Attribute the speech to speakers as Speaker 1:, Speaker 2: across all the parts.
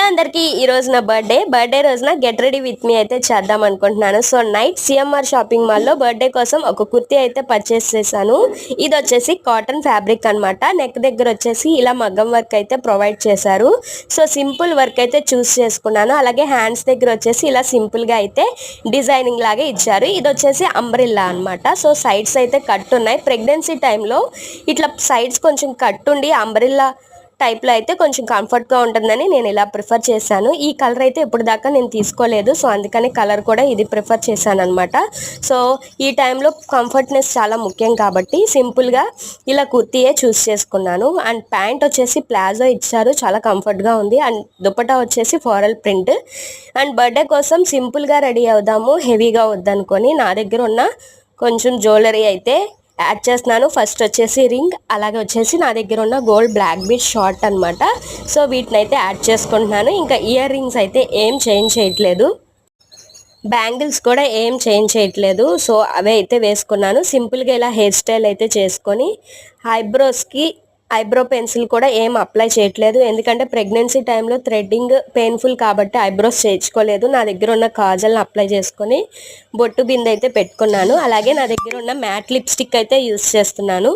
Speaker 1: అందరికీ ఈ రోజు నా బర్త్డే రోజున గెట్ రెడీ విత్ మీ అయితే చేద్దాం అనుకుంటున్నాను. సో నైట్ సిఎంఆర్ షాపింగ్ మాల్లో బర్త్డే కోసం ఒక కుర్తీ అయితే పర్చేస్ చేశాను. ఇది వచ్చేసి కాటన్ ఫ్యాబ్రిక్ అనమాట. నెక్ దగ్గర వచ్చేసి ఇలా మగ్గం వర్క్ అయితే ప్రొవైడ్ చేశారు. సో సింపుల్ వర్క్ అయితే చూస్ చేసుకున్నాను. అలాగే హ్యాండ్స్ దగ్గర వచ్చేసి ఇలా సింపుల్గా అయితే డిజైనింగ్ లాగా ఇచ్చారు. ఇది వచ్చేసి అంబ్రిల్లా అనమాట. సో సైడ్స్ అయితే కట్ ఉన్నాయి. ప్రెగ్నెన్సీ టైంలో ఇట్లా సైడ్స్ కొంచెం కట్ ఉండి అంబ్రిల్లా టైప్లో అయితే కొంచెం కంఫర్ట్గా ఉంటుందని నేను ఇలా ప్రిఫర్ చేశాను. ఈ కలర్ అయితే ఇప్పుడు దాకా నేను తీసుకోలేదు. సో అందుకని కలర్ కూడా ఇది ప్రిఫర్ చేశాను అనమాట. సో ఈ టైంలో కంఫర్ట్నెస్ చాలా ముఖ్యం కాబట్టి సింపుల్గా ఇలా కుర్తీయే చూస్ చేసుకున్నాను. అండ్ ప్యాంట్ వచ్చేసి ప్లాజో ఇచ్చారు, చాలా కంఫర్ట్గా ఉంది. అండ్ దుపట్టా వచ్చేసి ఫ్లోరల్ ప్రింట్. అండ్ బర్త్డే కోసం సింపుల్గా రెడీ అవుదాము, హెవీగా వద్దనుకొని నా దగ్గర ఉన్న కొంచెం జ్యువెలరీ అయితే యాడ్ చేస్తున్నాను. ఫస్ట్ వచ్చేసి రింగ్, అలాగే వచ్చేసి నా దగ్గర ఉన్న గోల్డ్ బ్లాక్ బీట్ షార్ట్ అనమాట. సో వీటిని అయితే యాడ్ చేసుకుంటున్నాను. ఇంకా ఇయర్ రింగ్స్ అయితే ఏం చేంజ్ చేయట్లేదు, బ్యాంగిల్స్ కూడా ఏం చేంజ్ చేయట్లేదు. సో అవే అయితే వేసుకున్నాను. సింపుల్గా ఇలా హెయిర్ స్టైల్ అయితే చేసుకొని ఐబ్రోస్కి ఐబ్రో పెన్సిల్ కూడా ఏం అప్లై చేయట్లేదు. ఎందుకంటే ప్రెగ్నెన్సీ టైంలో థ్రెడ్డింగ్ పెయిన్ఫుల్ కాబట్టి ఐబ్రోస్ చేయించుకోలేదు. నా దగ్గర ఉన్న కాజల్ని అప్లై చేసుకొని బొట్టు బిందె అయితే పెట్టుకున్నాను. అలాగే నా దగ్గర ఉన్న మ్యాట్ లిప్స్టిక్ అయితే యూస్ చేస్తున్నాను.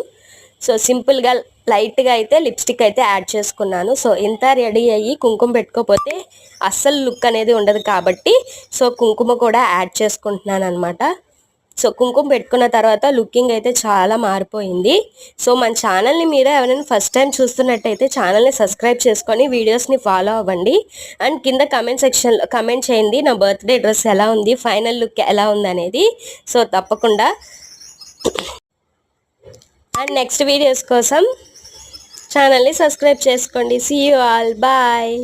Speaker 1: సో సింపుల్గా లైట్గా అయితే లిప్స్టిక్ అయితే యాడ్ చేసుకున్నాను. సో ఇంత రెడీ అయ్యి కుంకుమ పెట్టుకోకపోతే అస్సలు లుక్ అనేది ఉండదు కాబట్టి సో కుంకుమ కూడా యాడ్ చేసుకుంటున్నాను అనమాట. సో కుంకుమ పెట్టుకున్న తర్వాత లుకింగ్ అయితే చాలా మారిపోయింది. సో మన ఛానల్ని మీరు ఎవరైనా ఫస్ట్ టైం చూస్తున్నట్టయితే ఛానల్ని సబ్స్క్రైబ్ చేసుకొని వీడియోస్ని ఫాలో అవ్వండి. అండ్ కింద కమెంట్ సెక్షన్లో కమెంట్ చేయండి నా బర్త్డే డ్రెస్ ఎలా ఉంది, ఫైనల్ లుక్ ఎలా ఉంది అనేది. సో తప్పకుండా అండ్ నెక్స్ట్ వీడియోస్ కోసం ఛానల్ని సబ్స్క్రైబ్ చేసుకోండి. See you all, bye.